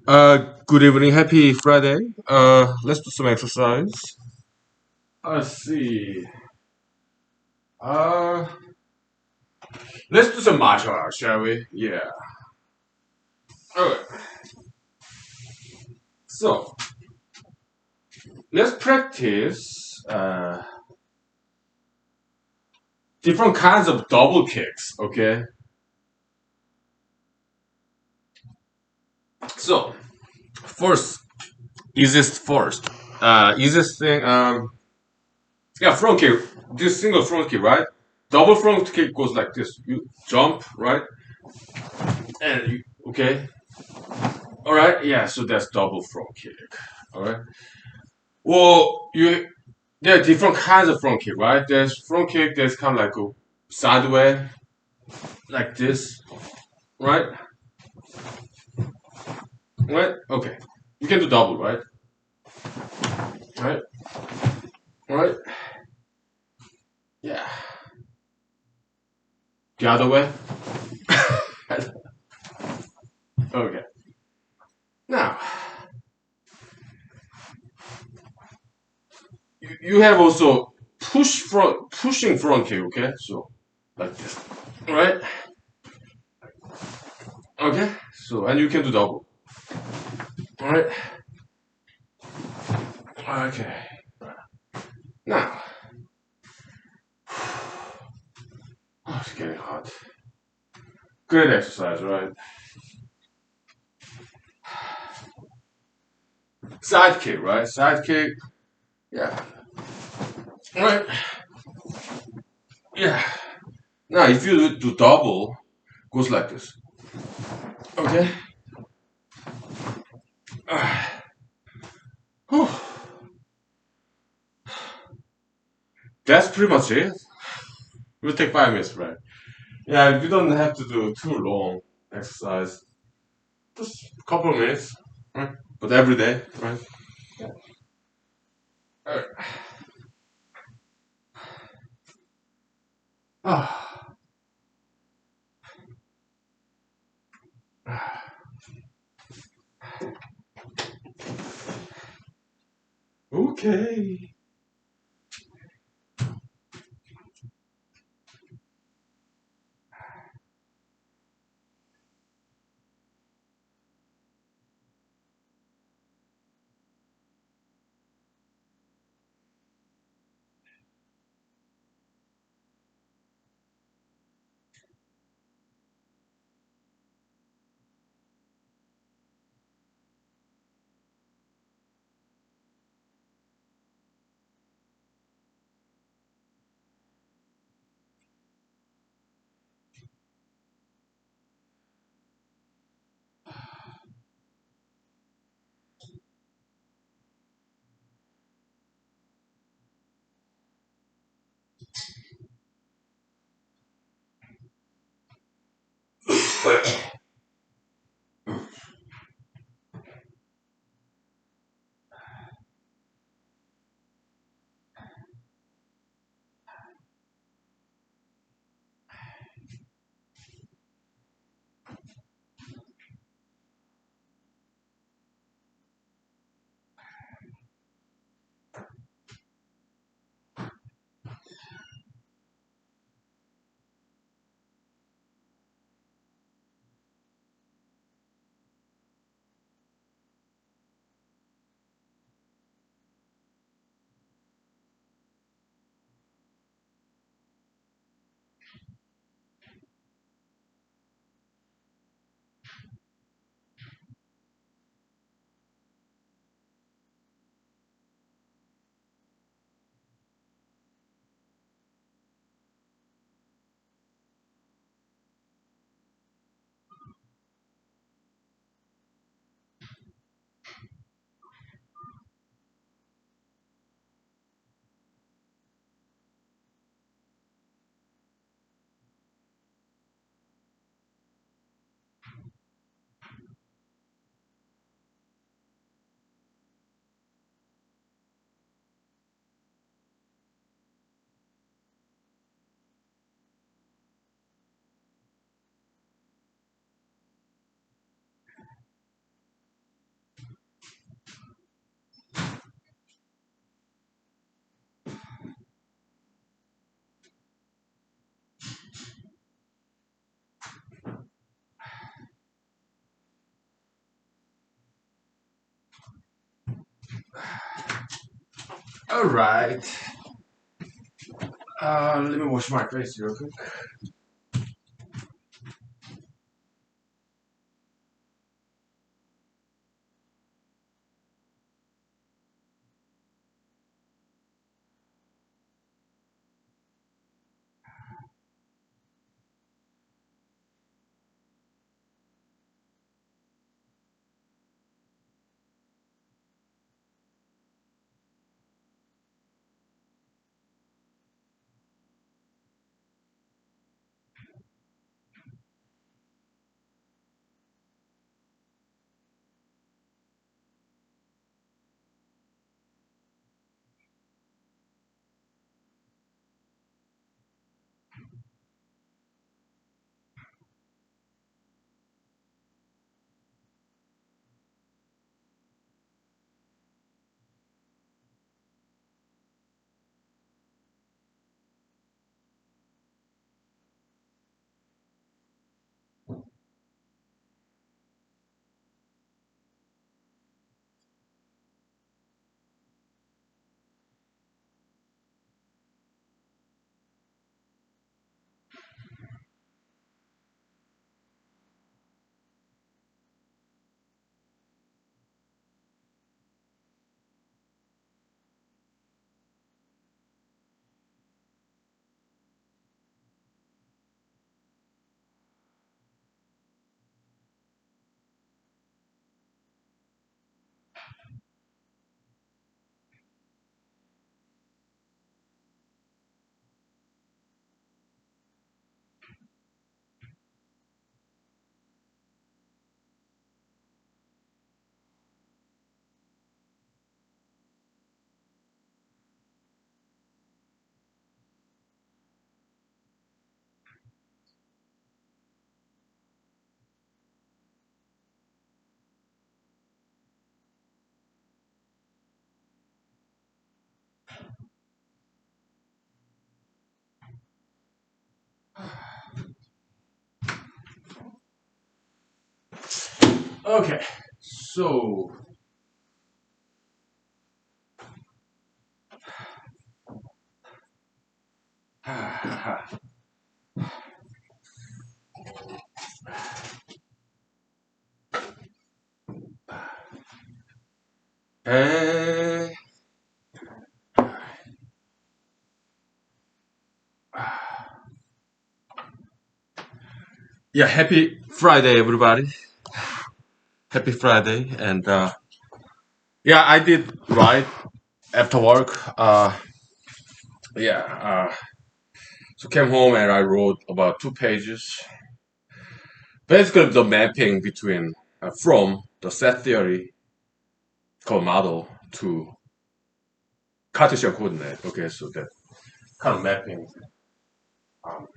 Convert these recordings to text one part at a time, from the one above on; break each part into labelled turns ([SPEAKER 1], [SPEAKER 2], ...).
[SPEAKER 1] Good evening, happy Friday. Let's do some exercise. Let's see. Uh, let's do some martial arts, shall we? Yeah. Okay. So let's practice different kinds of double kicks. Okay. So first, easiest first. Easiest thing. Yeah, front kick. This single front kick, right? Double front kick goes like this. You jump, right? And you, okay. All right. Yeah. So that's double front kick. All right. Well, you there are different kinds of front kick, right? There's front kick that's kind of like a sideways, like this, right? Right? Okay. You can do double, right? Right? Right? Yeah. The other way. Okay. Now, you have also pushing front kick, okay? So, like this, right? Okay. So, and you can do double, right? Okay. Now, oh, it's getting hot. Great exercise, right? Side kick, right? Side kick. Yeah. Right. Yeah. Now, if you do double, goes like this. Okay. Whew. That's pretty much it. We'll take 5 minutes, right? Yeah, you don't have to do too long exercise. Just a couple of minutes, right? But every day, right? Alright. Ah. Okay. All right. Let me wash my face real quick. Okay, so Eh, yeah, happy Friday, everybody. Happy Friday, and yeah, I did write after work. Yeah, so came home and I wrote about 2 pages. Basically, the mapping between from the set theory called model to Cartesian coordinate. Okay, so that kind of mapping. Um,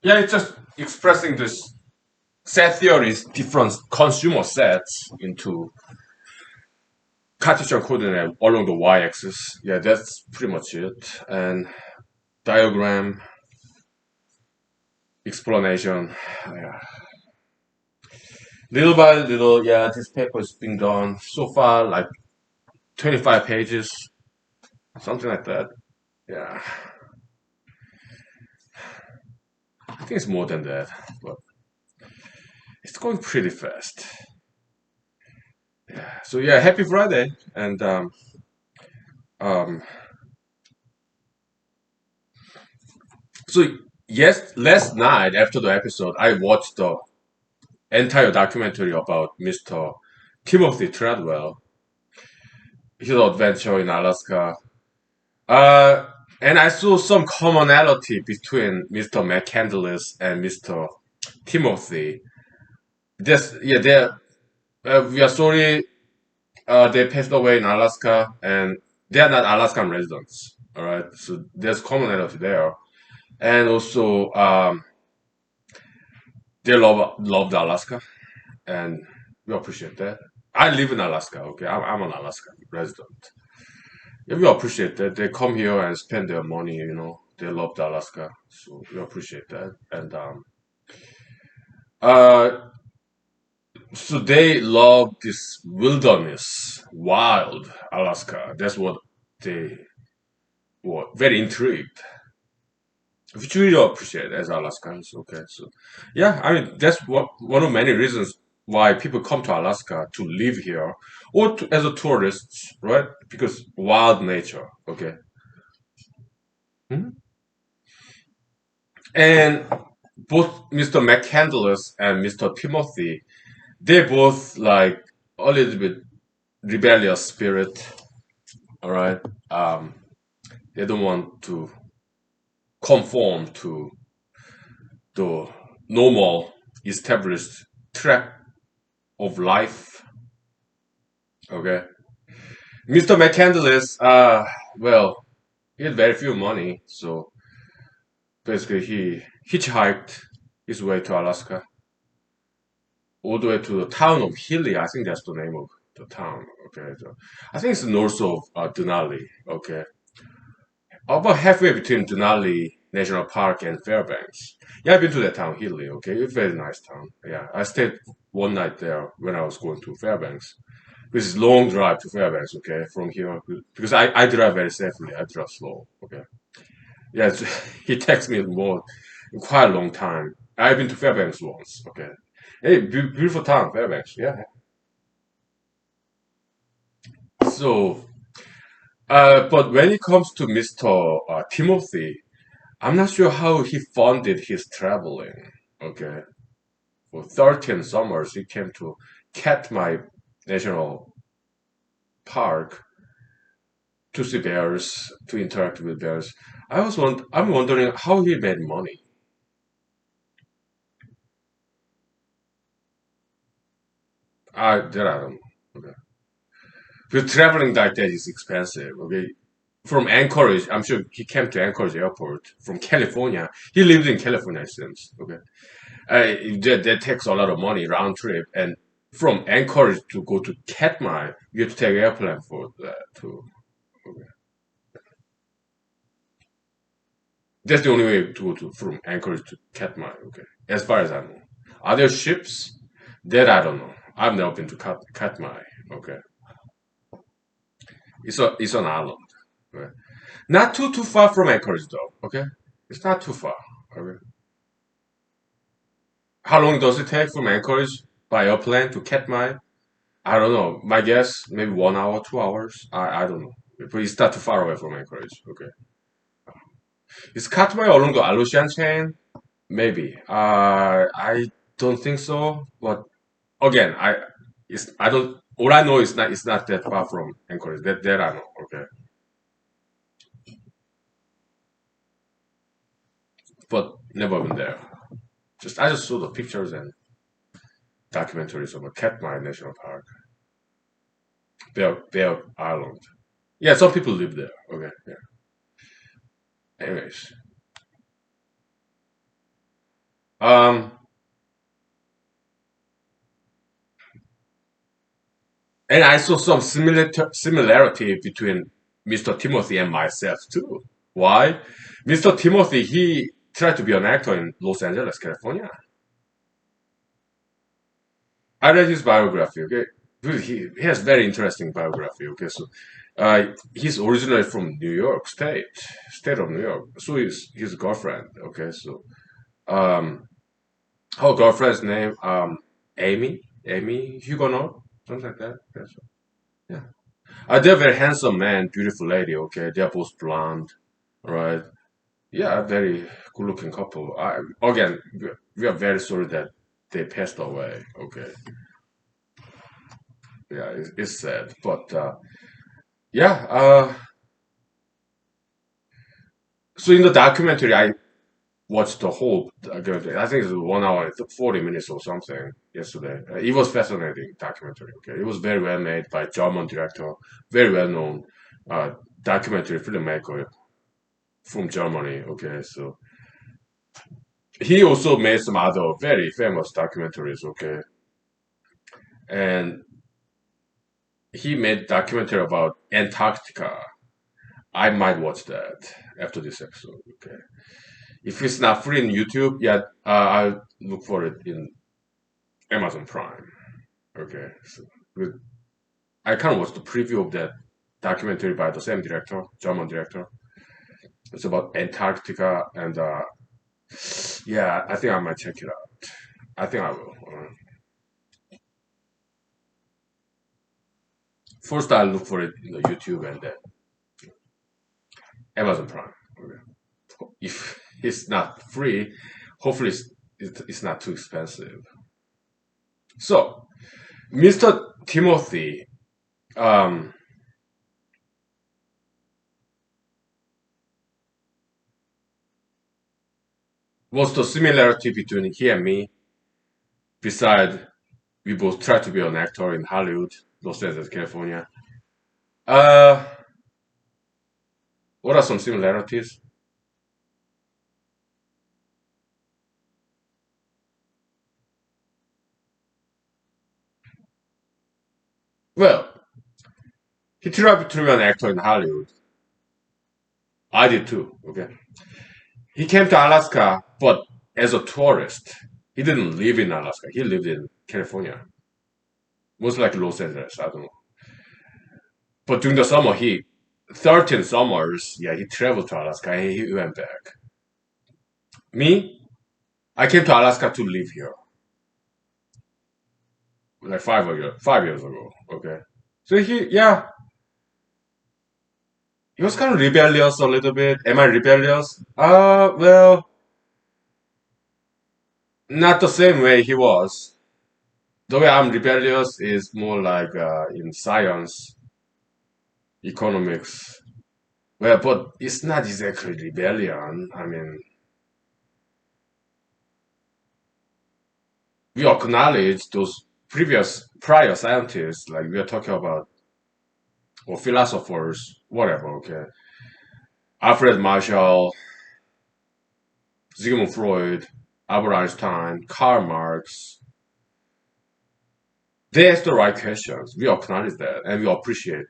[SPEAKER 1] yeah, it's just expressing this set theory's different consumer sets into Cartesian coordinate along the y-axis. Yeah, that's pretty much it. And diagram, explanation. Yeah. Little by little, yeah, this paper is being done so far, like 25 pages, something like that. Yeah, I think it's more than that, but it's going pretty fast. Yeah. So yeah, happy Friday, and um, so yes, last night after the episode, I watched the entire documentary about Mr. Timothy Treadwell, his adventure in Alaska. Uh, and I saw some commonality between Mr. McCandless and Mr. Timothy. This, yeah, we are sorry, they passed away in Alaska, and they are not Alaskan residents. All right, so there's commonality there, and also they loved Alaska, and we appreciate that. I live in Alaska. Okay, I'm an Alaskan resident. Yeah, we appreciate that. They come here and spend their money. They love Alaska, so we appreciate that. And uh, So they love this wilderness, wild Alaska. That's what they were very intrigued, which we really appreciate as Alaskans. Okay, so yeah, I mean that's what one of many reasons why people come to Alaska to live here or as a tourists, right? Because wild nature. Okay. Mhm. And both Mr. McCandless and Mr. Timothy, they both like a little bit rebellious spirit. All right. Um, they don't want to conform to the normal established track of life. Okay. Mr. McCandless, well, he had very few money, so basically he hitchhiked his way to Alaska, all the way to the town of Healy. I think that's the name of the town. Okay, so I think it's north of Denali. Okay, about halfway between Denali National Park and Fairbanks. Yeah, I've been to that town, Healy. Okay, it's a very nice town. Yeah, I stayed one night there when I was going to Fairbanks. This is long drive to Fairbanks. Okay, from here because I drive very safely. I drive slow. Okay. Yeah, he texted me more in quite a long time. I've been to Fairbanks once. Okay. Hey, beautiful town, Fairbanks. Yeah. So, but when it comes to Mr. Timothy, I'm not sure how he funded his traveling. Okay. For 13 summers, he came to Katmai National Park to see bears, to interact with bears. I'm wondering how he made money. I don't know. Okay. Because traveling like that is expensive. Okay. From Anchorage, I'm sure he came to Anchorage Airport from California. He lived in California since. Okay. That takes a lot of money round trip. And from Anchorage to go to Katmai, you have to take airplane for that too. Okay. That's the only way to go to from Anchorage to Katmai. Okay. As far as I know. Are there ships? That I don't know. I've never been to Katmai. Okay. It's an island. Okay. Not too far from Anchorage though. Okay. It's not too far. Okay. How long does it take from Anchorage by airplane to Katmai? I don't know. My guess, maybe 1 hour, 2 hours. I don't know. But it's not too far away from Anchorage. Okay. Is Katmai along the Aleutian chain? Maybe. I don't think so. But again, I don't. All I know is it's not that far from Anchorage. That I know. Okay. But never been there. I just saw the pictures and documentaries about Katmai National Park, Bear Island. Yeah, some people live there. Okay, yeah. Anyways, um, and I saw some similarity between Mr. Timothy and myself too. Why? Mr. Timothy, he tried to be an actor in Los Angeles, California. I read his biography. Okay, he has very interesting biography. Okay, so he's originally from New York state of New York. So is his girlfriend. Okay, so um, her girlfriend's name Amy Huguenot, something like that. Yes. Yeah. They're very handsome man, beautiful lady. Okay, they're both blonde, right? Yeah, very good looking couple. Again, we are very sorry that they passed away. Okay, yeah, it's sad, but yeah. So in the documentary, I watched the whole documentary. I think it's 1 hour, and 40 minutes or something yesterday. It was fascinating documentary. Okay, it was very well made by German director, very well known documentary filmmaker from Germany. Okay, so he also made some other very famous documentaries. Okay, and he made documentary about Antarctica. I might watch that after this episode. Okay, if it's not free in YouTube yet, I'll look for it in Amazon Prime. Okay, so I kind of watched the preview of that documentary by the same director, German director. It's about Antarctica, and yeah, I think I might check it out. I think I will. First, I'll look for it in the YouTube and then Amazon Prime. Okay. If it's not free, hopefully it's not too expensive. So, Mr. Timothy, um, what's the similarity between he and me? Besides, we both try to be an actor in Hollywood, Los Angeles, California. Uh, what are some similarities? Well, he tried to be an actor in Hollywood. I did too. Okay. He came to Alaska, but as a tourist. He didn't live in Alaska. He lived in California, most like Los Angeles. I don't know. But during the summer, he 13 summers, yeah, he traveled to Alaska and he went back. Me, I came to Alaska to live here, like 5 years ago. Okay, so yeah, he was kind of rebellious a little bit. Am I rebellious? Well, not the same way he was. The way I'm rebellious is more like in science, economics. Well, but it's not exactly rebellion. I mean, we acknowledge those prior scientists, like we are talking about, or philosophers, whatever. Okay, Alfred Marshall, Sigmund Freud, Albert Einstein, Karl Marx. They ask the right questions. We acknowledge that, and we appreciate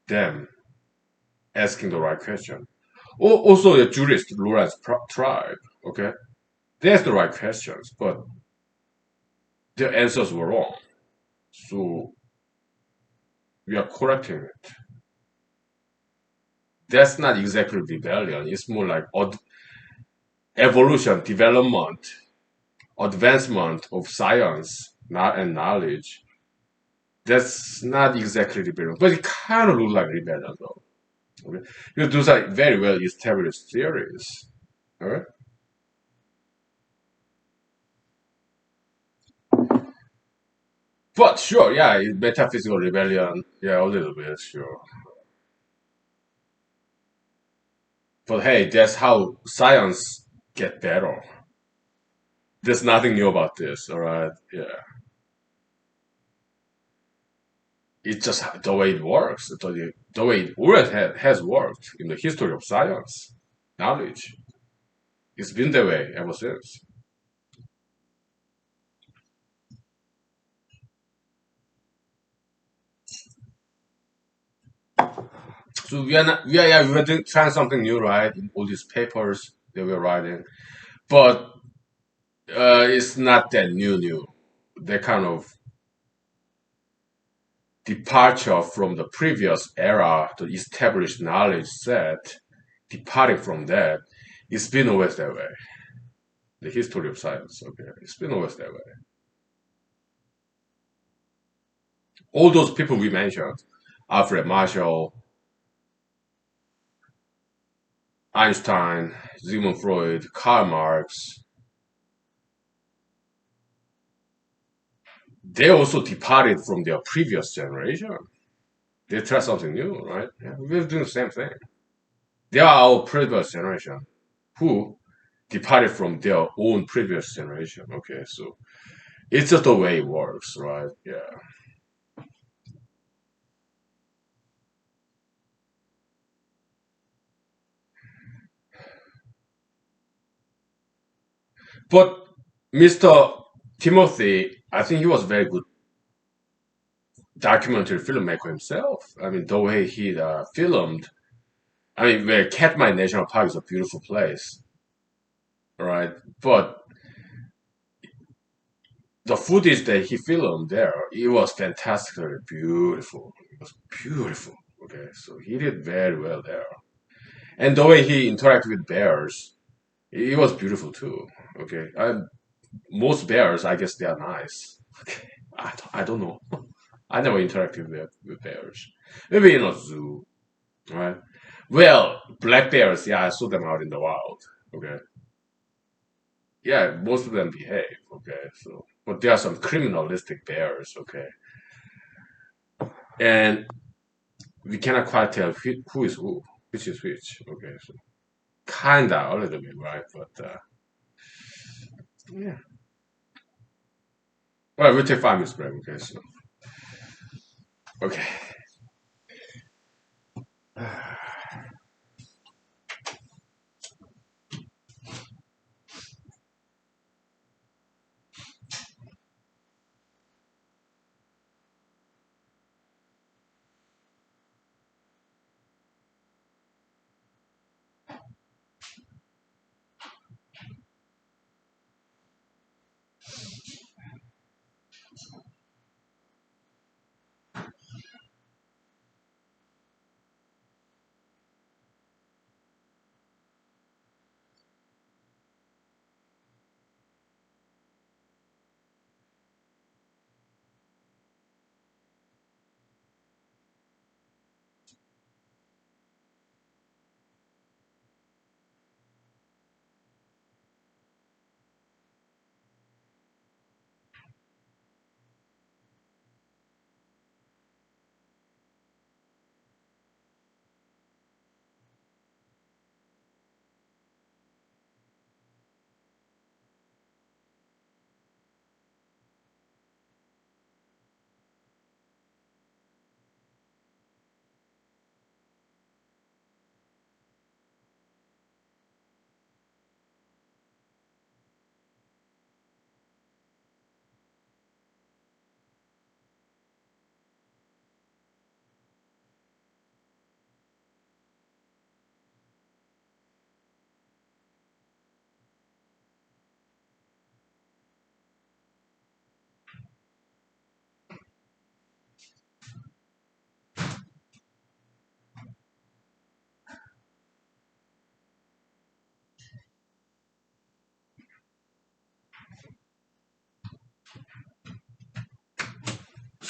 [SPEAKER 1] them asking the right question. Also, the jurist Lawrence tribe. Okay, they asked the right questions, but their answers were wrong. So we are correcting it. That's not exactly rebellion. It's more like evolution, development, advancement of science and knowledge. That's not exactly rebellion, but it kind of looks like rebellion though. Okay? Because those are very well established theories. All right? But sure, yeah, metaphysical rebellion, yeah, a little bit, sure. But hey, that's how science get better. There's nothing new about this, all right? Yeah. It's just the way it works, the way it always has worked in the history of science, knowledge. It's been that way ever since. So yeah, we were trying something new, right? In all these papers that we're writing, but it's not that new. They kind of departure from the previous era, the established knowledge set, departing from that, it's been always that way. The history of science, okay, it's been always that way. All those people we mentioned, Alfred Marshall, Einstein, Sigmund Freud, Karl Marx, they also departed from their previous generation. They tried something new, right? Yeah, we're doing the same thing. They are our previous generation who departed from their own previous generation. Okay, so it's just the way it works, right? Yeah. But Mr. Timothy, I think he was a very good documentary filmmaker himself. I mean, the way he filmed. I mean, where Katmai National Park is a beautiful place, right? But the footage that he filmed there, it was fantastically beautiful. It was beautiful. Okay, so he did very well there, and the way he interacted with bears, it was beautiful too. Okay, most bears, I guess they are nice. Okay, I don't know. I never interacted with bears. Maybe in a zoo, right? Well, black bears, yeah, I saw them out in the wild. Okay, yeah, most of them behave. Okay, so but there are some criminalistic bears. Okay, and we cannot quite tell who is who, which is which. Okay, so kinda a little bit, right? But yeah. Well, we'll take 5 minutes break. Okay, so okay.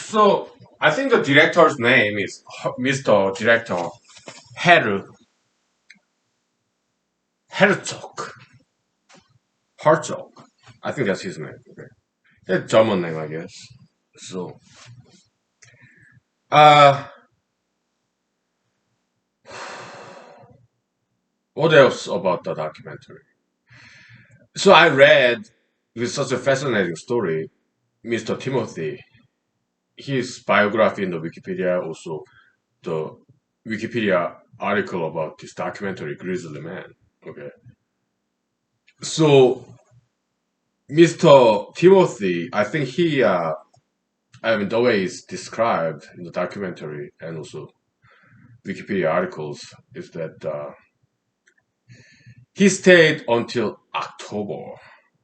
[SPEAKER 1] So I think the director's name is Mr. Director Her Herzog. Herzog. I think that's his name. Okay. That's German name, I guess. So, uh, what else about the documentary? So I read with such a fascinating story, Mr. Timothy, his biography in the Wikipedia, also the Wikipedia article about this documentary, Grizzly Man. Okay. So Mr. Timothy, I think I mean, the way it's described in the documentary and also Wikipedia articles is that he stayed until October,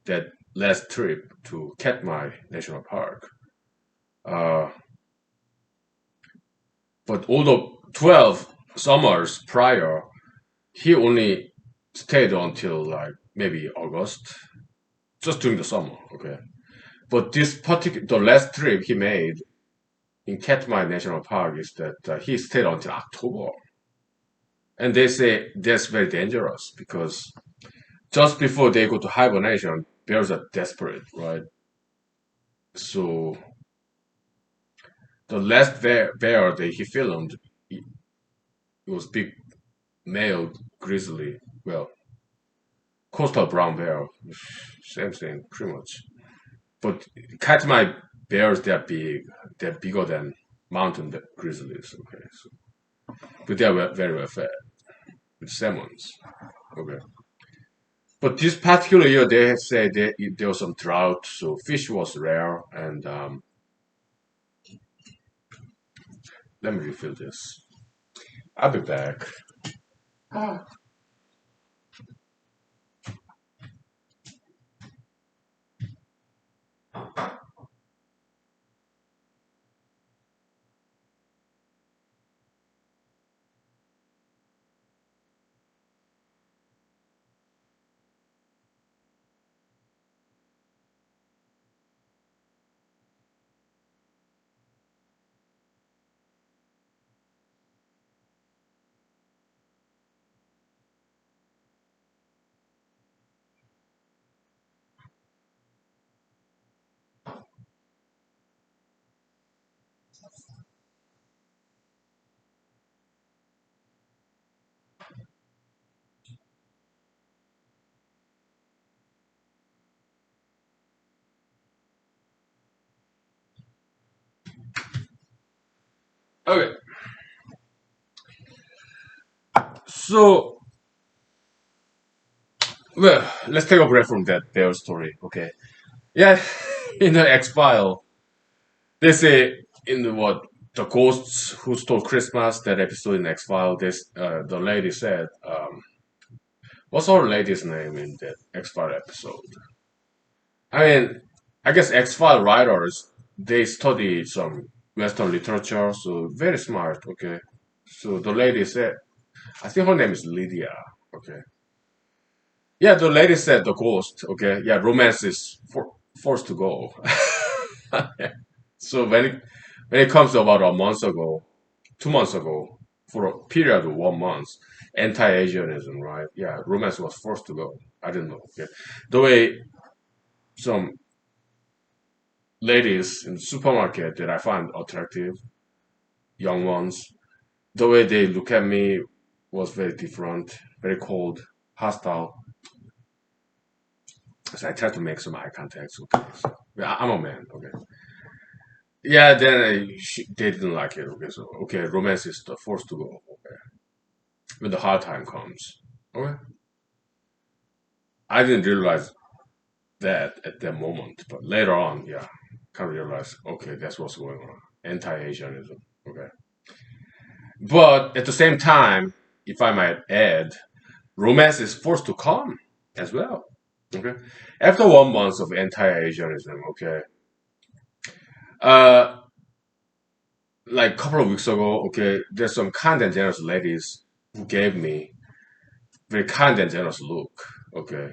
[SPEAKER 1] that last trip to Katmai National Park. Uh, but although 12 summers prior, he only stayed until like maybe August, just during the summer. Okay. But this particular, the last trip he made in Katmai National Park is that he stayed until October. And they say that's very dangerous because just before they go to hibernation, bears are desperate, right? So the last bear that he filmed, it was big male grizzly, well, coastal brown bear, same thing, pretty much. But Katmai bears, they're big, they're bigger than mountain grizzlies. Okay, so but they're very well fed with salmons. Okay. But this particular year, they say there was some drought, so fish was rare. And let me refill this. I'll be back. Okay, so well, let's take a break from that bear story. Okay, yeah, in the X File, they say in the what the ghosts who stole Christmas, that episode in X File, this the lady said, what's our lady's name in that X File episode? I mean, I guess X File writers they study some Western literature, so very smart. Okay, so the lady said, I think her name is Lydia. Okay, yeah, the lady said the ghost. Okay, yeah, romance is forced to go. So when it comes to about a month ago, 2 months ago, for a period of 1 month, anti-Asianism, right? Yeah, romance was forced to go. I didn't know. Okay, the way some ladies in the supermarket that I find attractive, young ones, the way they look at me was very different, very cold, hostile. So I tried to make some eye contact. Okay, so yeah, I'm a man. Okay, yeah. Then they didn't like it. Okay, so okay, romance is the forced to go. Okay, when the hard time comes. Okay, I didn't realize that at that moment, but later on, yeah, kind of realize. Okay, that's what's going on. Anti-Asianism. Okay, but at the same time, if I might add, romance is forced to come as well. Okay, after 1 month of anti-Asianism. Okay, uh, like a couple of weeks ago, okay, there's some kind and generous ladies who gave me very kind and generous look. Okay,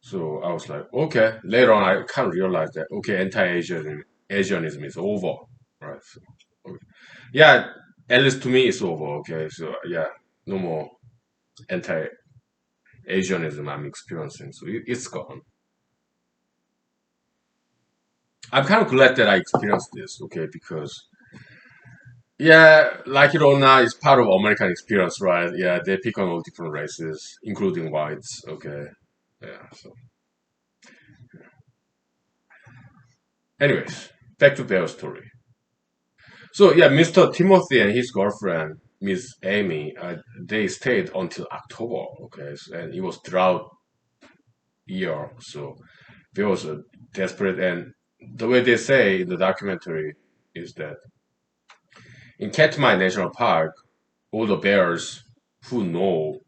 [SPEAKER 1] so I was like, okay. Later on, I kind of realized that okay, Asianism is over, right? So, okay. Yeah, at least to me, it's over. Okay, so yeah, no more anti-Asianism I'm experiencing, so it's gone. I'm kind of glad that I experienced this. Okay, because yeah, like it or not, it's part of American experience, right? Yeah, they pick on all different races, including whites. Okay, yeah. So, anyways, back to Bell's story. So yeah, Mr. Timothy and his girlfriend, Miss Amy, they stayed until October. Okay, and it was drought year, so they was desperate. And the way they say in the documentary is that in Katmai National Park, all the bears who know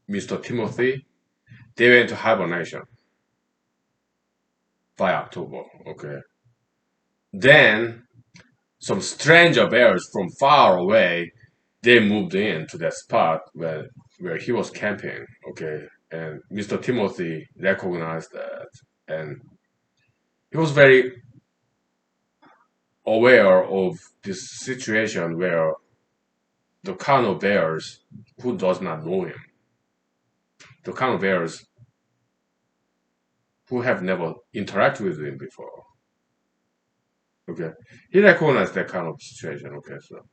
[SPEAKER 1] Mr. Timothy, they went to hibernation by October. Okay. Then some stranger bears from far away, they moved in to that spot where he was camping. Okay. And Mr. Timothy recognized that. And he was very aware of this situation where the kind of bears who does not know him, the kind of bears who have never interacted with him before. Okay. He recognized that kind of situation. Okay. So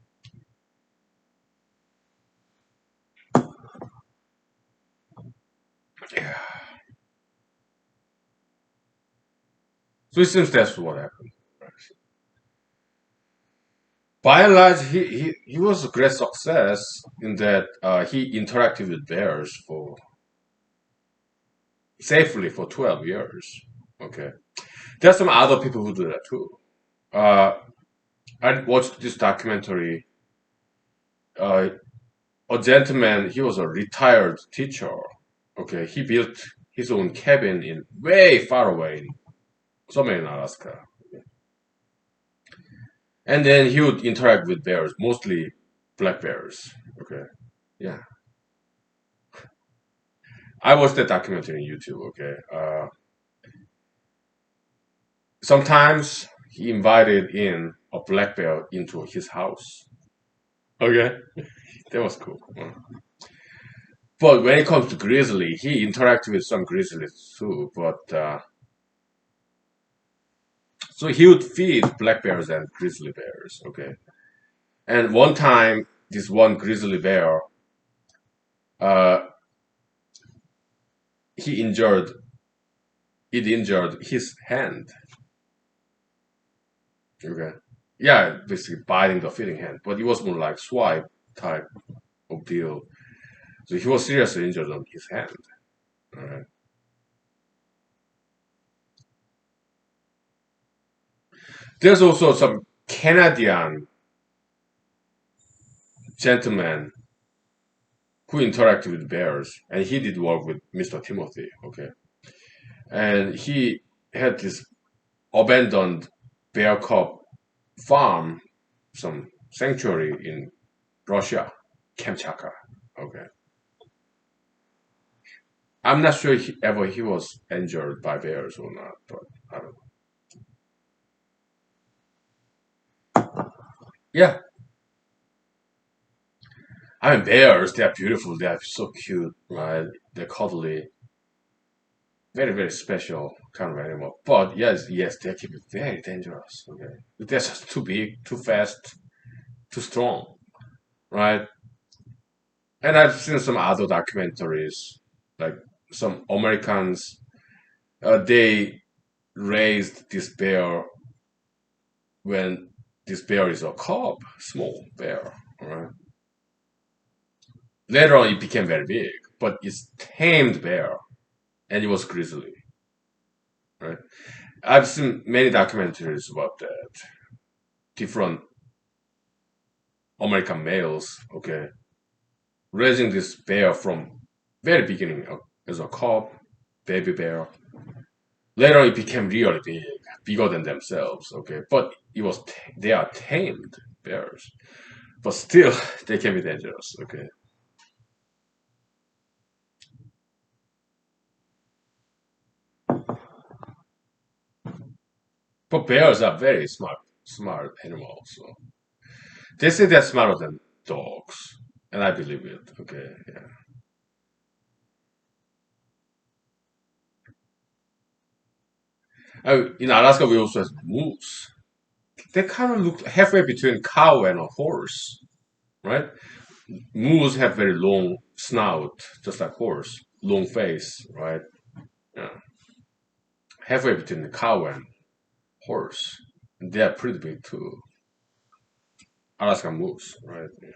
[SPEAKER 1] yeah. So it seems that's what happened. By and large, he was a great success in that he interacted with bears for safely for 12 years. Okay. There's some other people who do that too. Uh, I watched this documentary. Uh, a gentleman, he was a retired teacher. Okay. He built his own cabin in way far away, somewhere in Alaska. And then he would interact with bears, mostly black bears. Okay. Yeah. I watched that documentary on YouTube. Okay. Sometimes he invited in a black bear into his house. Okay. That was cool. But when it comes to grizzly, he interacted with some grizzlies too. But So he would feed black bears and grizzly bears. Okay, and one time this one grizzly bear, uh, he injured it injured his hand. Okay, yeah, basically biting the feeding hand, but it was more like swipe type of deal. So he was seriously injured on his hand. All right. There's also some Canadian gentleman who interacted with bears, and he did work with Mr. Timothy. Okay, and he had this abandoned bear cub farm, some sanctuary in Russia, Kamchatka. Okay, I'm not sure he was injured by bears or not, but I don't know. Yeah, I mean bears. They are beautiful. They are so cute, right? They're cuddly, very very special kind of animal. But yes, they can be very dangerous. Okay, they're just too big, too fast, too strong, right? And I've seen some other documentaries, like some Americans. They raised this bear when this bear is a cub, small bear. Right? Later on, it became very big, but it's tamed bear, and it was grizzly. Right? I've seen many documentaries about that. Different American males, okay, raising this bear from very beginning as a cub, baby bear. Later on, it became really big, bigger than themselves. Okay, but they are tamed bears, but still they can be dangerous. Okay, but bears are very smart animals. So they say they're smarter than dogs, and I believe it. Okay, yeah. In Alaska, we also have moose. They kind of look halfway between cow and a horse, right? Moose have very long snout, just like horse, long face, right? Yeah. Halfway between the cow and horse. They are pretty big too. Alaska moose, right? Yeah.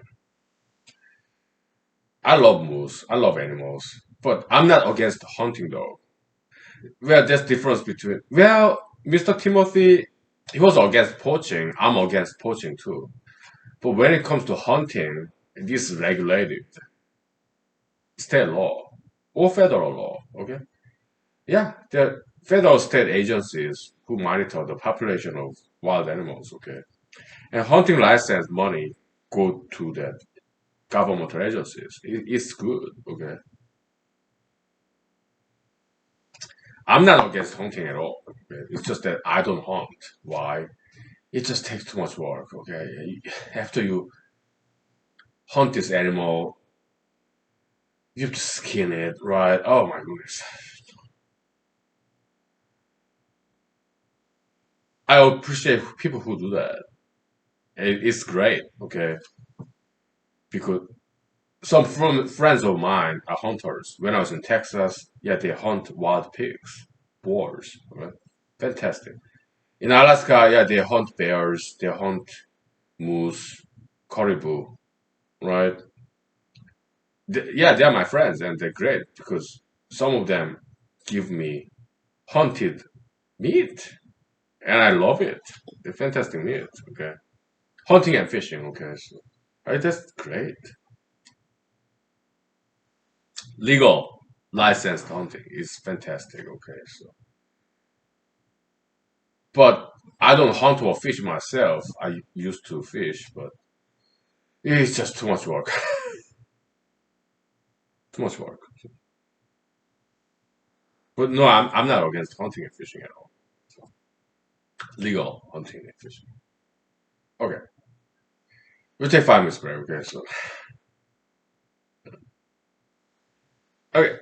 [SPEAKER 1] I love moose. I love animals, but I'm not against hunting though. Well, there's difference between. Well, Mr. Timothy, he was against poaching. I'm against poaching too. But when it comes to hunting, it is regulated, state law or federal law. Okay. Yeah, there are federal state agencies who monitor the population of wild animals. Okay. And hunting license money go to the governmental agencies. It's good. Okay. I'm not against hunting at all. Okay? It's just that I don't hunt. Why? It just takes too much work. Okay. After you hunt this animal, you have to skin it, right? Oh my goodness. I appreciate people who do that. It's great. Okay. Because some from friends of mine are hunters. When I was in Texas, yeah, they hunt wild pigs, boars, right? Fantastic. In Alaska, yeah, they hunt bears, they hunt moose, caribou, right? Yeah, they are my friends and they're great because some of them give me hunted meat and I love it. They're fantastic meat, okay? Hunting and fishing, okay? So, right, that's great. Legal licensed hunting is fantastic, okay? So, but I don't hunt or fish myself. I used to fish, but it's just too much work. Too much work. But no, I'm not against hunting and fishing at all. So, legal hunting and fishing. Okay. We'll take 5 minutes break, okay? So okay.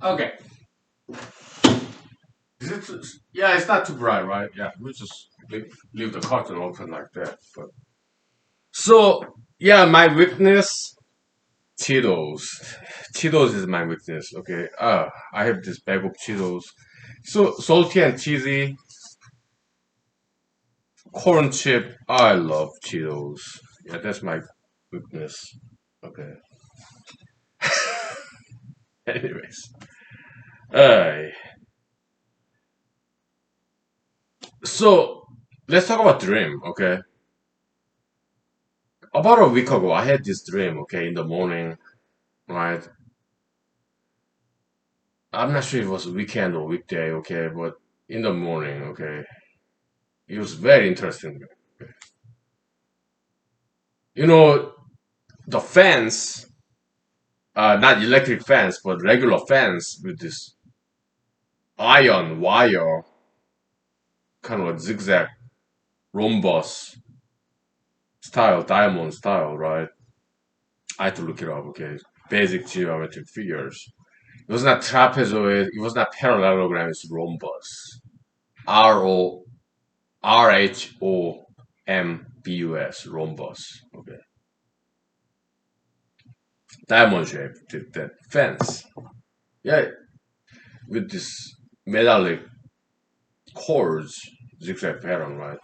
[SPEAKER 1] Okay. Yeah, it's not too bright, right? Yeah, we just leave the curtain open like that. But so yeah, my weakness, Cheetos. Cheetos is my weakness. Okay. I have this bag of Cheetos. So salty and cheesy, corn chip. I love Cheetos. Yeah, that's my weakness. Okay. Anyways, uh, so let's talk about dream. Okay. About a week ago, I had this dream. Okay, in the morning, right? I'm not sure if it was a weekend or weekday. Okay, but in the morning. Okay, it was very interesting. You know, the fans, not electric fans, but regular fans with this iron wire, kind of a zigzag rhombus style, diamond style, right? I had to look it up, okay? Basic geometric figures. It was not trapezoid, it was not parallelogram, it's rhombus. R O RHOMBUS, rhombus, okay? Diamond shape, that fence. Yeah, with this metallic chords, zigzag pattern, right?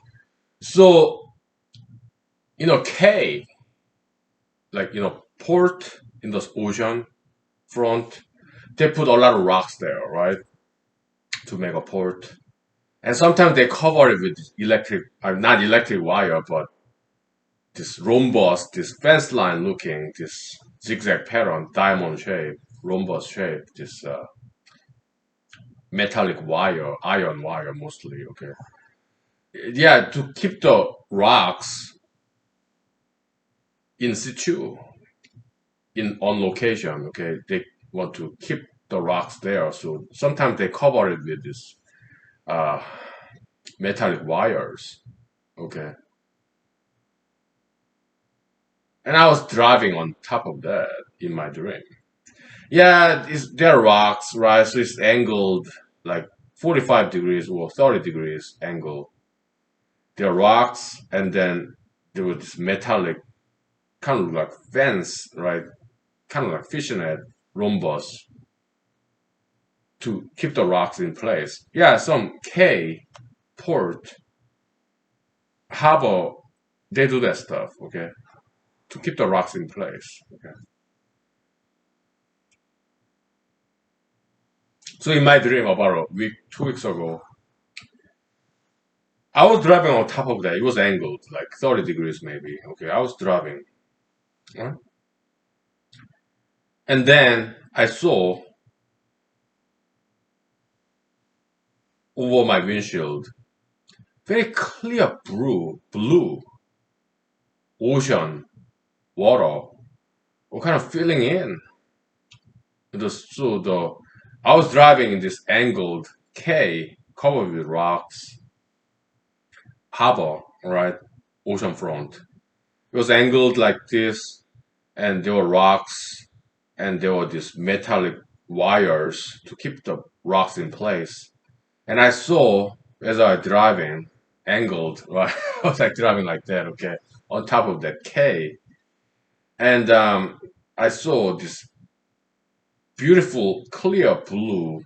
[SPEAKER 1] So, K, like, port in the ocean front, they put a lot of rocks there, right? To make a port. And sometimes they cover it with electric, not electric wire, but this rhombus, this fence line looking, this zigzag pattern, diamond shape, rhombus shape, this metallic wire, iron wire mostly, okay? Yeah, to keep the rocks in situ, on location, okay? They want to keep the rocks there, so sometimes they cover it with this uh, metallic wires, okay? And I was driving on top of that in my dream. Yeah, there are rocks, right? So it's angled like 45 degrees or 30 degrees angle. There are rocks, and then there was this metallic kind of like fence, right? Kind of like fishnet rhombus to keep the rocks in place. Yeah, some K port harbor, they do that stuff, okay, to keep the rocks in place. Okay. So in my dream about a week, 2 weeks ago, I was driving on top of that. It was angled, like 30 degrees maybe. Okay, I was driving. Right? And then I saw over my windshield very clear blue ocean water, or kind of filling in. I was driving in this angled K covered with rocks, harbor, right, ocean front. It was angled like this, and there were rocks, and there were these metallic wires to keep the rocks in place. And I saw as I was driving, angled, right? I was like driving like that, okay, on top of that K. And I saw this beautiful, clear blue,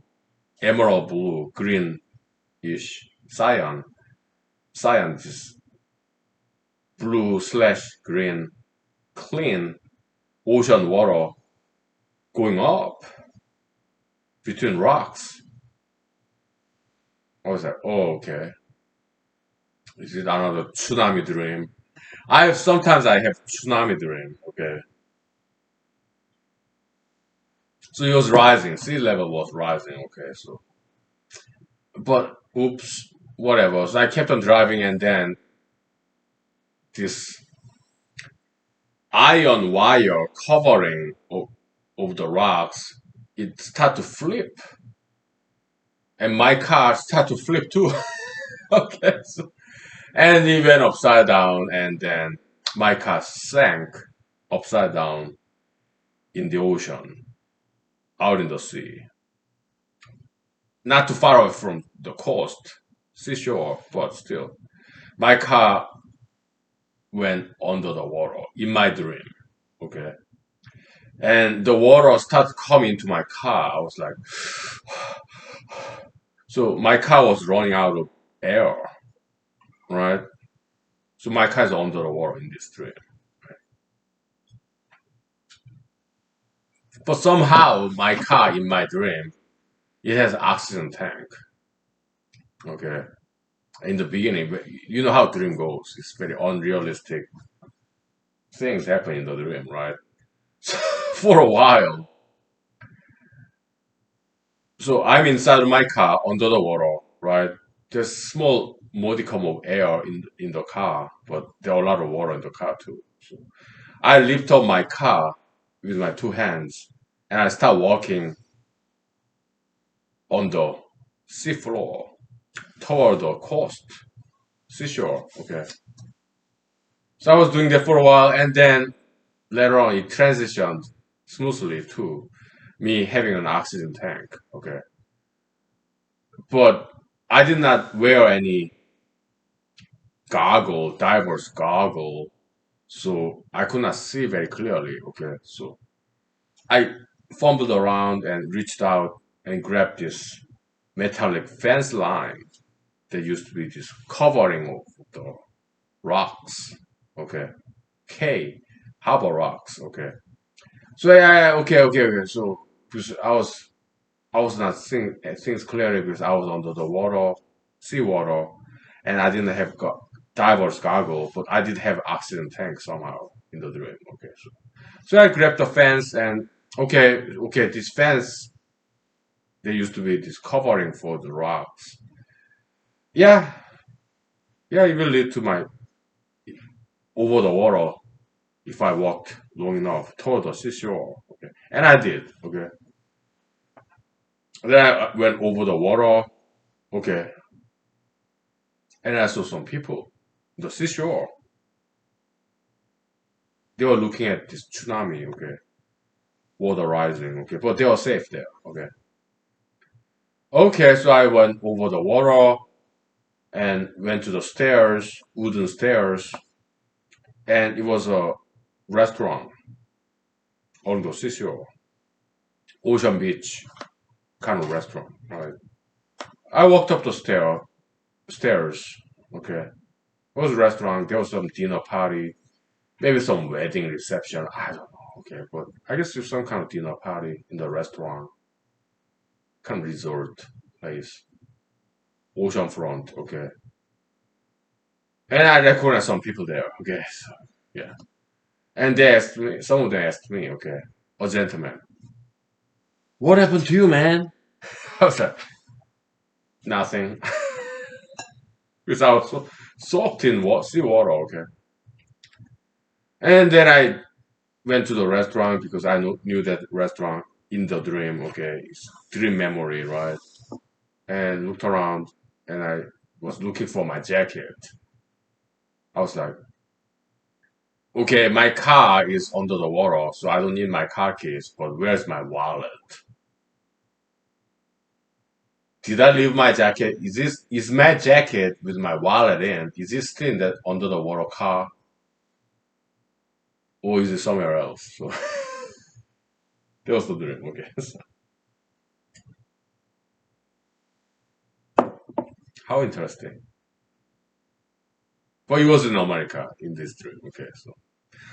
[SPEAKER 1] emerald blue, greenish, cyan, this blue slash green, clean ocean water going up between rocks. I was like, oh, okay. Is it another tsunami dream? Sometimes I have tsunami dream. Okay, so it was rising. Sea level was rising. Okay, so but oops, whatever. So I kept on driving, and then this iron wire covering of the rocks, it started to flip, and my car started to flip too. Okay, so, and it went upside down, and then my car sank upside down in the ocean, out in the sea. not too far away from the coast, seashore, but still, my car went under the water in my dream. Okay, and the water started coming to my car. I was like, so my car was running out of air, right? So my car is under the water in this dream. But somehow my car in my dream, it has oxygen tank. Okay. In the beginning, but you know how dream goes. It's very unrealistic things happen in the dream, right? For a while. So I'm inside my car under the water, right? There's small modicum of air in the car, but there are a lot of water in the car too. So I lift up my car with my two hands and I start walking on the seafloor toward the coast, seashore. Okay. So I was doing that for a while and then later on it transitioned smoothly to me having an oxygen tank. Okay. But I did not wear any diver's goggle, so I could not see very clearly. Okay. So I fumbled around and reached out and grabbed this metallic fence line that used to be this covering of the rocks. Okay. K, harbor rocks. Okay. So yeah, okay. So because I was not seeing things clearly because I was under the water, seawater, and I didn't have diver's goggle, but I did have oxygen tank somehow in the dream. Okay, so I grabbed the fence and okay, this fence there used to be this covering for the rocks. Yeah, yeah, it will lead to my over the water if I walked long enough toward the seashore. Okay, and I did. Okay, then I went over the water. Okay, and I saw some people, the seashore. They were looking at this tsunami. Okay, water rising. Okay, but they were safe there. Okay, okay. So I went over the water and went to the stairs, wooden stairs, and it was a restaurant on the seashore, Ocean Beach kind of restaurant. Right. I walked up the stairs. Okay, it was a restaurant. There was some dinner party, maybe some wedding reception. I don't know. Okay, but I guess there's some kind of dinner party in the restaurant, kind of resort place, oceanfront. Okay, and I recognized some people there. Okay, so, yeah, and they asked me. Some of them asked me. Okay, a gentleman, what happened to you, man? I was like, nothing, because I was soaked in seawater. Okay, and then I went to the restaurant because I knew that restaurant in the dream. Okay, it's dream memory, right? And looked around, and I was looking for my jacket. I was like, okay, my car is under the water, so I don't need my car keys, but where's my wallet? Did I leave my jacket? Is my jacket with my wallet in? Is it still in that under the water car? Or is it somewhere else? So that was the dream, okay. How interesting. But it was in America in this dream, okay. So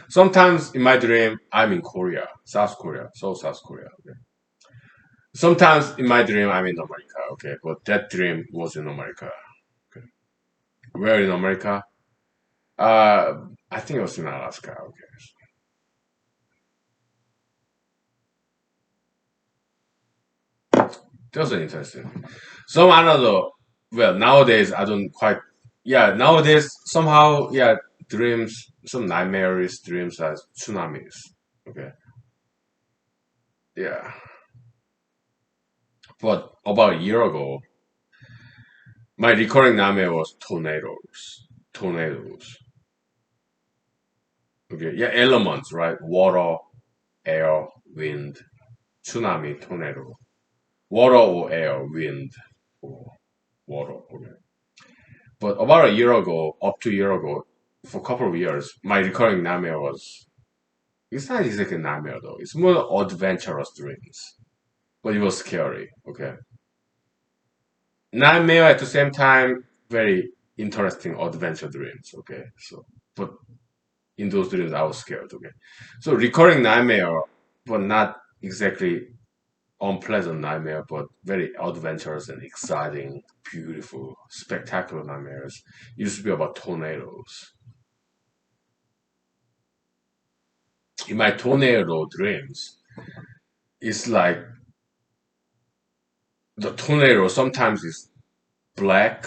[SPEAKER 1] sometimes in my dream I'm in Korea, South Korea, South Korea. Okay. Sometimes in my dream I'm in America, okay, but that dream was in America. Okay. Where in America? I think it was in Alaska, okay. That was interesting. Some another well nowadays I don't quite nowadays somehow dreams some nightmares dreams as tsunamis. Okay. Yeah. But about a year ago my recurring nightmare was tornadoes. Tornadoes. Okay, yeah, elements, right? Water, air, wind, tsunami, tornado. water or air, wind or water. Okay. But about a year ago, up to a year ago, for a couple of years, my recurring nightmare was, it's not exactly nightmare though. It's more adventurous dreams. But it was scary. Okay. Nightmare at the same time, very interesting adventure dreams. Okay. So, but in those dreams, I was scared. Okay. So recurring nightmare, but not exactly unpleasant nightmare, but very adventurous and exciting, beautiful, spectacular nightmares. Used to be about tornadoes. In my tornado dreams, it's like the tornado sometimes is black,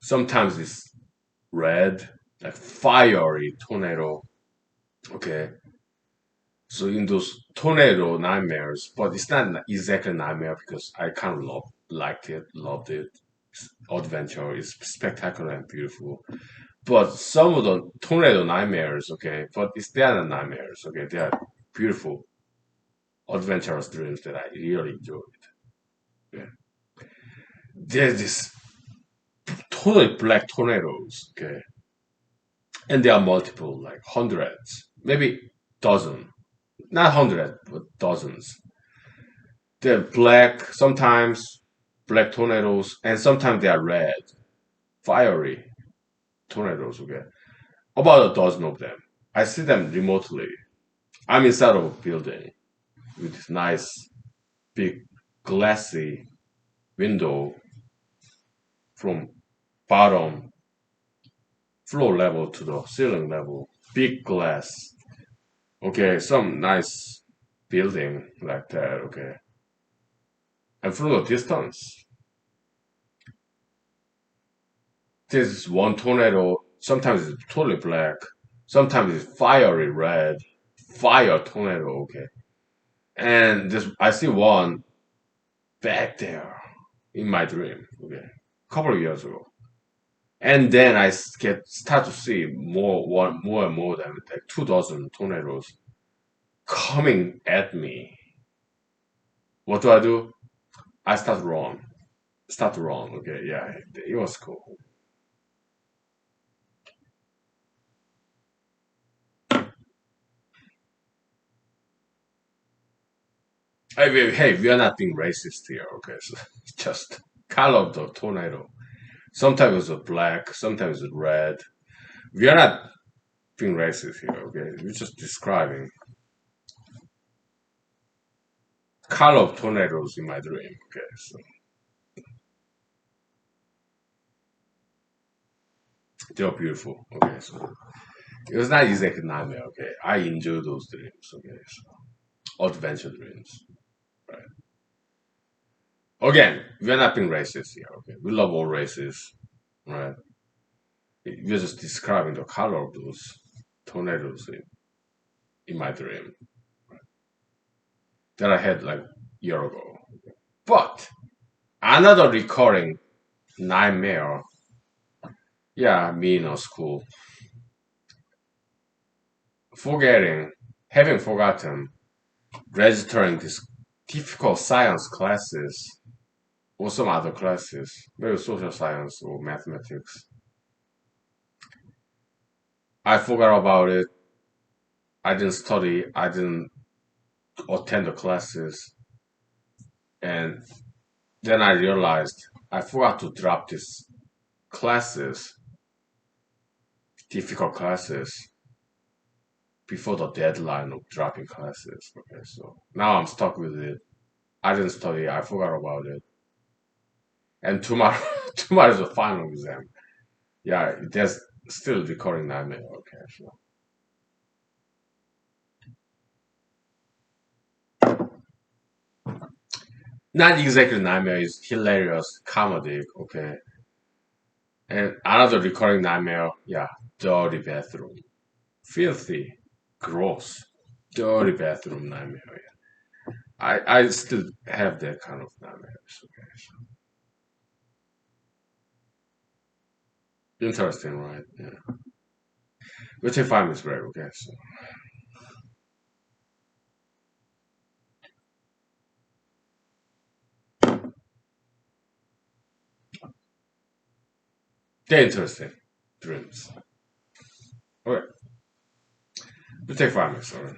[SPEAKER 1] sometimes it's red, like fiery tornado. Okay. So in those tornado nightmares, but it's not exactly nightmare because I kind of liked it, loved it. Adventure is spectacular and beautiful. But some of the tornado nightmares, okay, but they are not nightmares, okay, they are beautiful, adventurous dreams that I really enjoyed. Yeah. There's this totally black tornadoes, okay, and there are multiple, like hundreds, maybe dozen, not hundred, but dozens. They're black, sometimes black tornadoes, and sometimes they are red, fiery tornadoes, okay. About a dozen of them. I see them remotely. I'm inside of a building with this nice, big, glassy window from bottom floor level to the ceiling level. Big glass. Okay, some nice building like that, okay. And from the distance, there's one tornado. Sometimes it's totally black. Sometimes it's fiery red. Fire tornado, okay. And this, I see one back there in my dream, okay, a couple of years ago. And then I start to see more and more than like 2,000 tornadoes coming at me. What do I do? I start run. Start to run. Okay, yeah, it was cool. Hey, we are not being racist here. Okay, so just color of the tornado. Sometimes it's black, sometimes it's red. We are not being racist here. Okay, we're just describing color of tornadoes in my dream. Okay, so they're beautiful. Okay, so it was not exactly nightmare. Okay, I enjoy those dreams. Okay, so adventure dreams. Right. Again, we're not being racist here. Okay, we love all races. Right. We're just describing the color of those tornadoes in my dream that I had like a year ago. But another recurring nightmare. Yeah, me in a school, forgetting, having forgotten, registering these difficult science classes or some other classes, maybe social science or mathematics. I forgot about it. I didn't study. I didn't attend the classes. And then I realized I forgot to drop these classes, difficult classes, before the deadline of dropping classes. Okay, so now I'm stuck with it. I didn't study. I forgot about it. And tomorrow, tomorrow is the final exam. Yeah, there's still recording nightmare. Okay, so not exactly nightmare. It's hilarious comedy. Okay, and another recurring nightmare. Yeah, dirty bathroom, filthy, gross, dirty bathroom nightmare. Yeah. I still have that kind of nightmares. Okay, so interesting, right? Yeah, which I find is rare. Okay, so They're interesting dreams. Okay, we take 5 minutes. All right.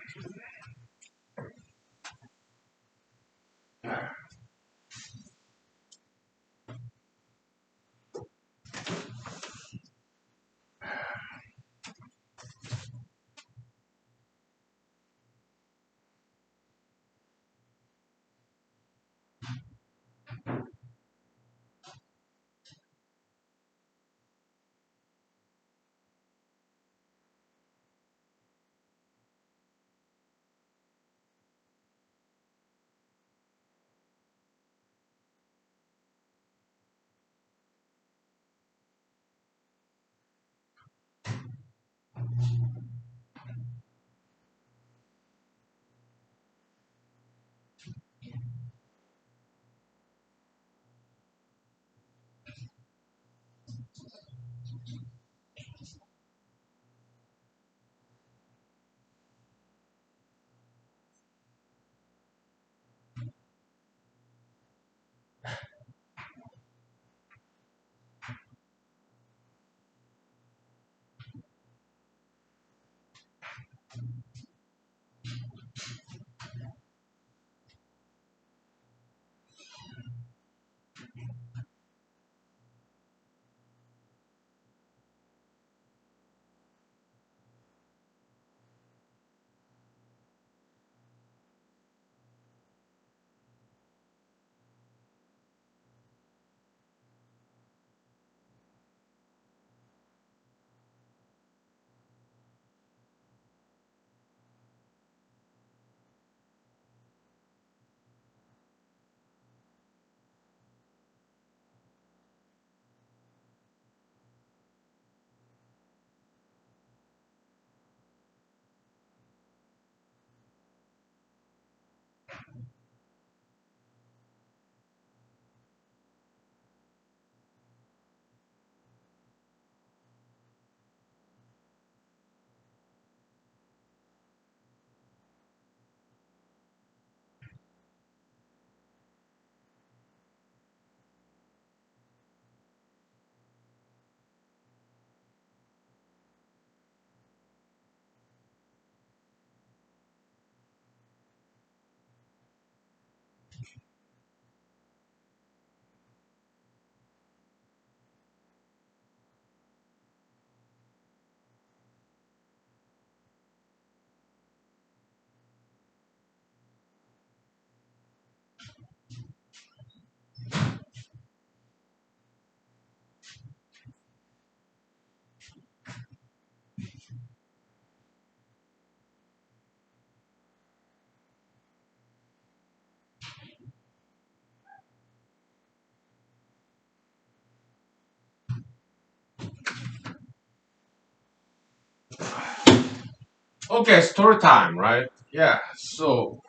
[SPEAKER 1] Okay, story time, right? Yeah. So,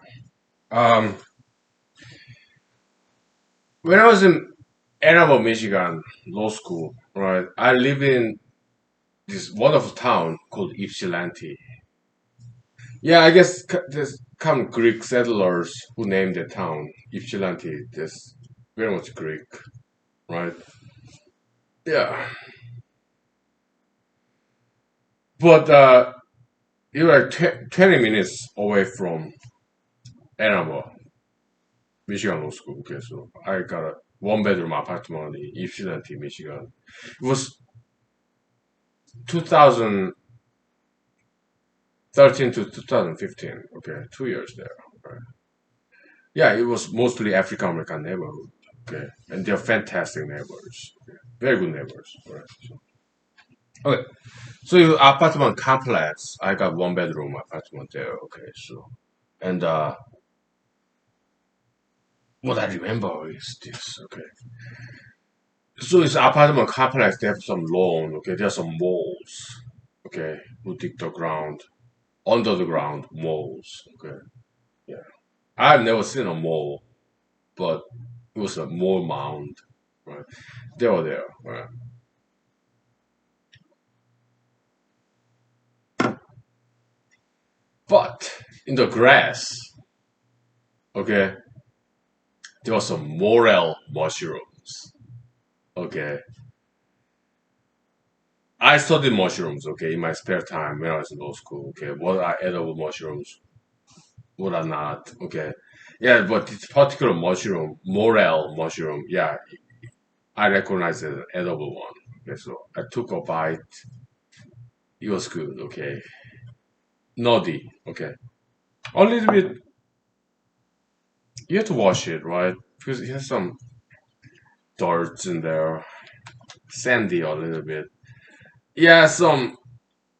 [SPEAKER 1] um, when I was in Ann Arbor, Michigan, law school, right? I live in this wonderful town called Ypsilanti. Yeah, I guess there's come Greek settlers who named the town Ypsilanti. There's very much Greek, right? Yeah, but you're like 20 minutes away from Ann Arbor, Michigan Law School. Okay, so I got a one-bedroom apartment in Ypsilanti, Michigan. It was 2013 to 2015. Okay, 2 years there. Right? Yeah, it was mostly African American neighborhood. Okay, and they're fantastic neighbors. Okay? Very good neighbors. Right? So, okay, so your apartment complex, I got one bedroom apartment there. Okay, so and what I remember is this. Okay, so it's apartment complex. They have some lawn. Okay, there are some walls. Okay, who dig the ground under the ground walls. Okay, yeah, I've never seen a mole, but it was a mole mound. Right, they were there. Right, but in the grass. Okay, there was some morel mushrooms. Okay, I studied mushrooms, okay, in my spare time when I was in law school, okay. What are edible mushrooms? What are not? Okay. Yeah, but this particular mushroom, Morel mushroom, yeah, I recognize it as an edible one. Okay, so I took a bite. It was good, okay. Nutty, okay. A little bit, you have to wash it, right? Because it has some dirt in there, sandy a little bit. Yeah,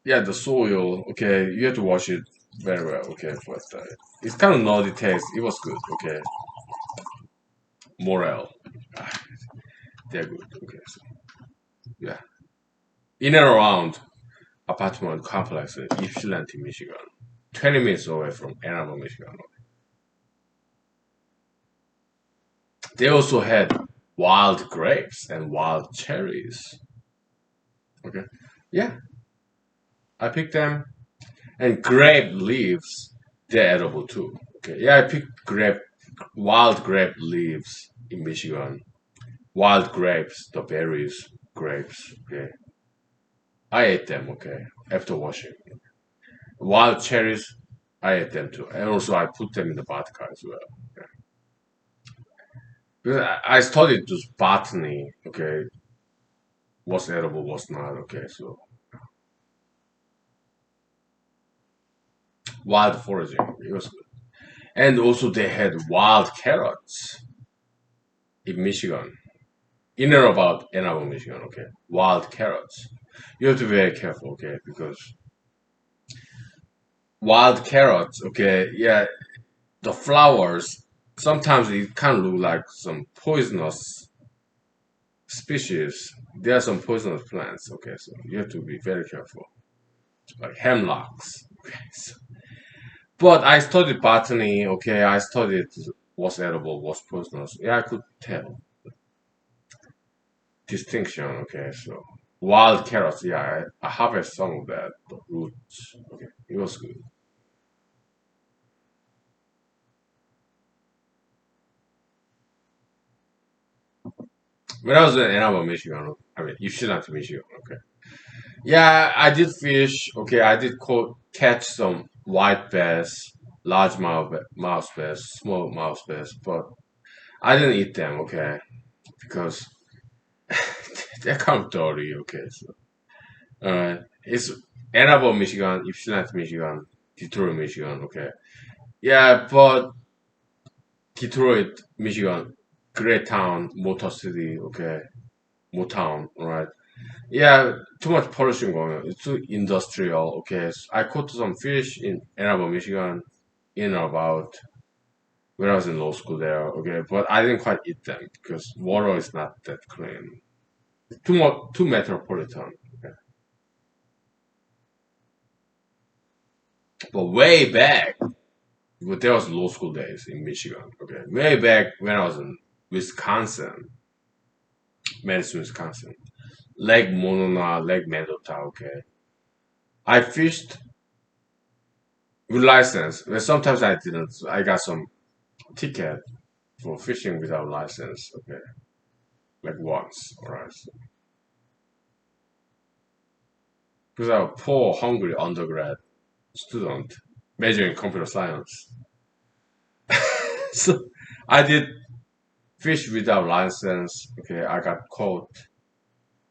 [SPEAKER 1] yeah, the soil, okay, you have to wash it very well, okay, but it's kind of nutty taste. It was good, okay. Morel, they're good, okay, so, yeah. In and around apartment complex in Ypsilanti, Michigan, 20 minutes away from Ann Arbor, Michigan. They also had wild grapes and wild cherries, okay. Yeah, I picked them. And grape leaves, they're edible too, okay. Yeah, I picked wild grape leaves in Michigan. Wild grapes, the berries, grapes. Okay, I ate them. Okay, after washing. Wild cherries, I ate them too, and also I put them in the vodka as well. Okay. Because I studied this botany. Okay, what's edible, what's not. Okay, so wild foraging, it was good. And also they had wild carrots in Michigan. In and about Ann Arbor, Michigan. Okay, wild carrots. You have to be very careful. Okay, because wild carrots. Okay, yeah, the flowers, sometimes it can look like some poisonous species. There are some poisonous plants. Okay, so you have to be very careful, like hemlocks. Okay, so, but I studied botany. Okay, I studied what's edible, what's poisonous. Yeah, I could tell distinction. Okay, so wild carrots. Yeah, I harvest some of that, the roots. Okay, it was good. When I was in Ann Arbor, Michigan, I mean, you should not to Michigan. Okay. Yeah, I did fish. Okay, I did catch some white bass, large mouse bass, small mouse bass, but I didn't eat them. Okay, because they're kind of dirty. Okay, so it's Ann Arbor, Michigan, Ypsilanti, Michigan, Detroit, Michigan. Okay, yeah, but Detroit, Michigan, great town, motor city. Okay, Motown, right? Yeah, too much pollution going on. It's too industrial. Okay, so I caught some fish in Ann Arbor, Michigan, in or about when I was in law school there. Okay, but I didn't quite eat them because water is not that clean. Too metropolitan. Okay. But way back, but there was law school days in Michigan. Okay, way back when I was in Wisconsin, Madison, Wisconsin, Lake Monona, Lake Mendota. Okay, I fished with license. But sometimes I didn't. So I got some ticket for fishing without license. Okay, like once, alright. So, because I'm a poor, hungry undergrad student majoring in computer science, so I did fish without license. Okay, I got caught.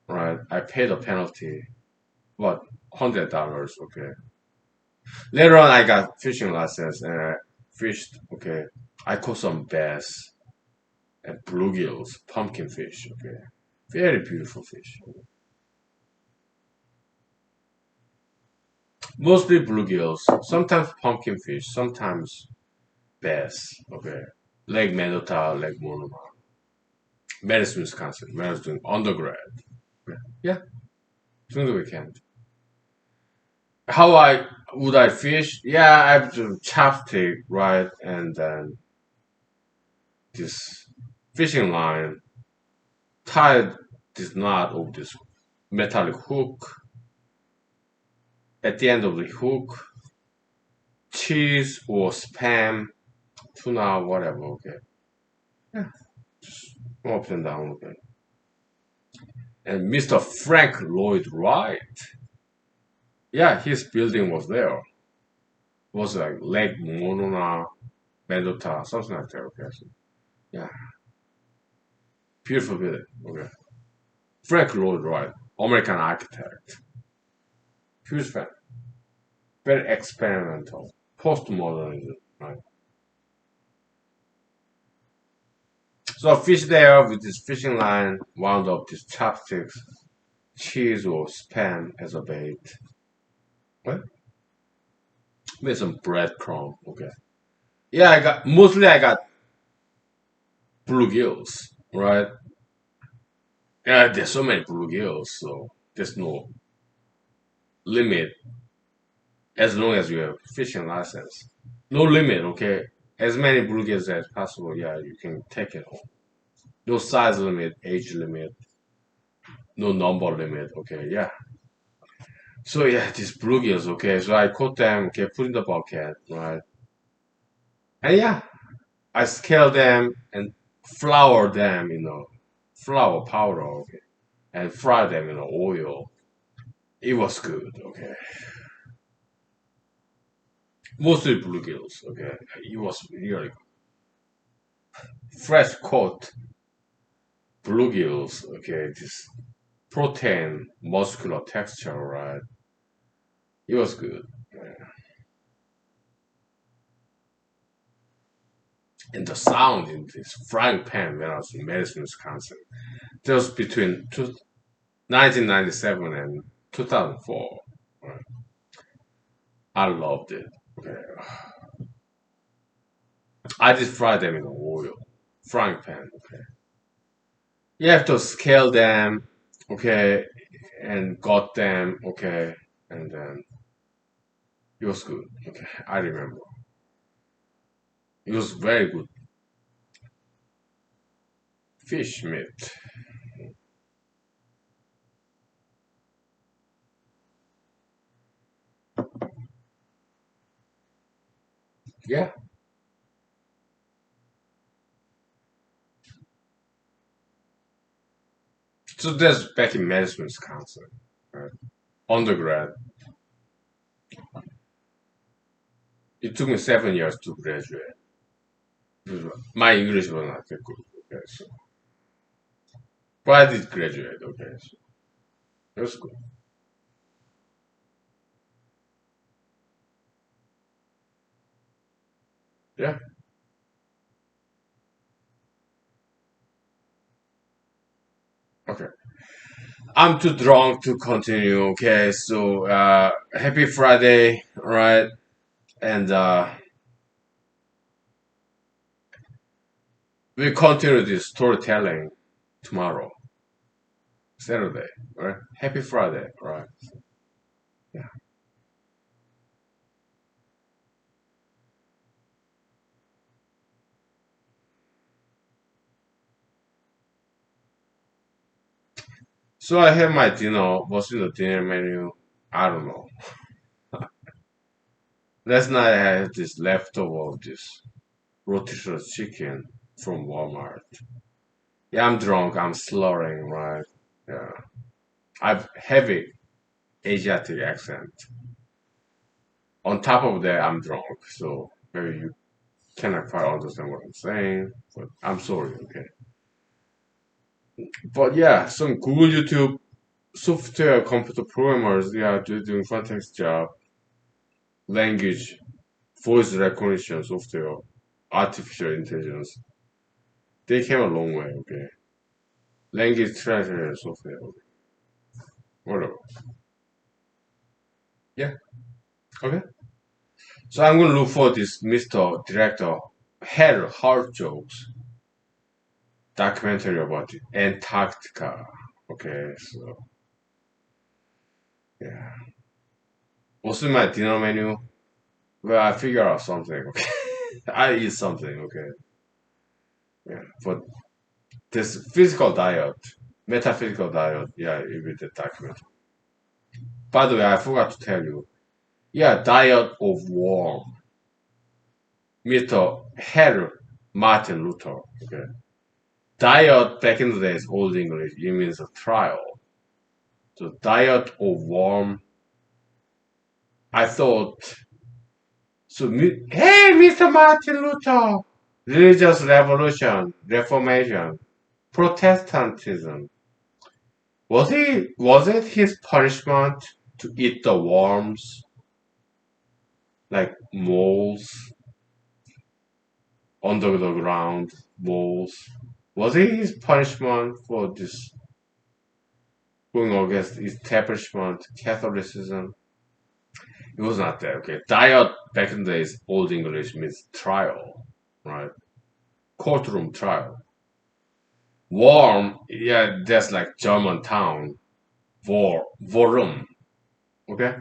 [SPEAKER 1] Right, I paid a penalty. What, $100? Okay. Later on, I got fishing license and I fished. Okay, I caught some bass and bluegills, pumpkin fish. Okay, very beautiful fish. Mostly bluegills, sometimes pumpkin fish, sometimes bass. Okay. Lake Mendota, Lake Monona, Madison, Wisconsin, when I was doing undergrad. Okay. Yeah, during the weekend. How I would I fish? Yeah, I have to chopstick, right? And then this fishing line tied this knot of this metallic hook. At the end of the hook, cheese or spam, tuna, whatever. Okay. Yeah, just up and down. Okay. And Mr. Frank Lloyd Wright. Yeah, his building was there. It was like Lake Monona, Mendota, something like that. Okay, so, yeah, beautiful building. Okay, Frank Lloyd Wright, American architect, huge fan, very experimental, postmodernism. Right. So I fished there with this fishing line, wound up these chopsticks, cheese or spam as a bait. What? With some breadcrumb. Okay. Yeah, I got bluegills, right? Yeah, there's so many bluegills, so there's no limit as long as you have fishing license. No limit, okay? As many bluegills as possible, yeah, you can take it home. No size limit, age limit, no number limit, okay, yeah. So yeah, these bluegills, okay, so I caught them, okay, put in the bucket, right? And yeah, I scale them and flour them, flour powder, okay, and fry them in oil. It was good, okay. Mostly bluegills, okay. It was really fresh caught bluegills, okay. This protein, muscular texture, right? It was good. Yeah. And the sound in this frying pan when I was in Madison, Wisconsin, that was between 1997 and 2004. Right? I loved it. Okay. I just fry them in oil, frying pan. Okay. You have to scale them, okay, and got them, okay, and then it was good. Okay, I remember. It was very good fish meat. Yeah. So that's back in Madison, Wisconsin. Right? Undergrad. It took me 7 years to graduate. My English was not that good. Okay, so but I did graduate. Okay, so it was good. Yeah. Okay. I'm too drunk to continue. Okay, so happy Friday, right? And we continue this storytelling tomorrow, Saturday, right? Happy Friday, right? Yeah. So I had my dinner. What's in the dinner menu? I don't know. Last night I had this leftover of this rotisserie chicken from Walmart. Yeah, I'm drunk. I'm slurring, right? Yeah. I've heavy Asiatic accent. On top of that, I'm drunk, so maybe you cannot quite understand what I'm saying. But I'm sorry, okay. But yeah, some Google YouTube software computer programmers, yeah, they're doing fantastic job. Language, voice recognition software, artificial intelligence. They came a long way, okay. Language translation software, okay. Whatever. Yeah, okay. So I'm gonna look for this Mr. Director Hell Heart Jokes documentary about Antarctica. Okay, so yeah. What's in my dinner menu? Well, I figure out something. Okay, I eat something. Okay, yeah. But this physical diet, metaphysical diet, yeah, it will the document. By the way, I forgot to tell you. Yeah, diet of worm. Mr. Herr Martin Luther. Okay, diet back in the days, old English. It means a trial. The diet of worm. I thought so. Hey, Mr. Martin Luther. Religious revolution, reformation, Protestantism. Was it his punishment to eat the worms like moles under the ground moles? Was it his punishment for this going against establishment Catholicism? It was not that. Okay, diet back in the days, Old English means trial, right? Courtroom trial. Worm, yeah, that's like German town. Forum. Okay,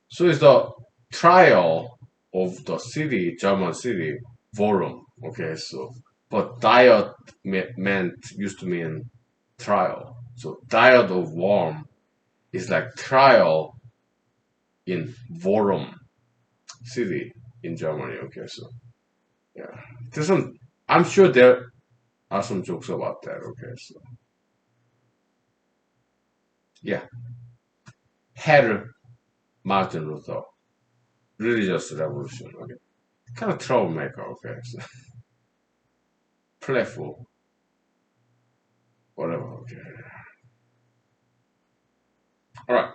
[SPEAKER 1] so it's the trial of the city, German city, forum. Okay, so but diet meant used to mean trial. So diet of worm is like trial in forum city in Germany. Okay, so yeah, there's some. I'm sure there are some jokes about that. Okay, so yeah, Herr Martin Luther, religious revolution. Okay, kind of troublemaker. Okay, so playful, whatever. Okay, all right.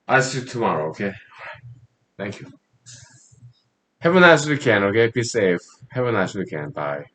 [SPEAKER 1] I'll see you tomorrow. Okay, thank you. Have a nice weekend. Okay, be safe. Have a nice weekend. Bye.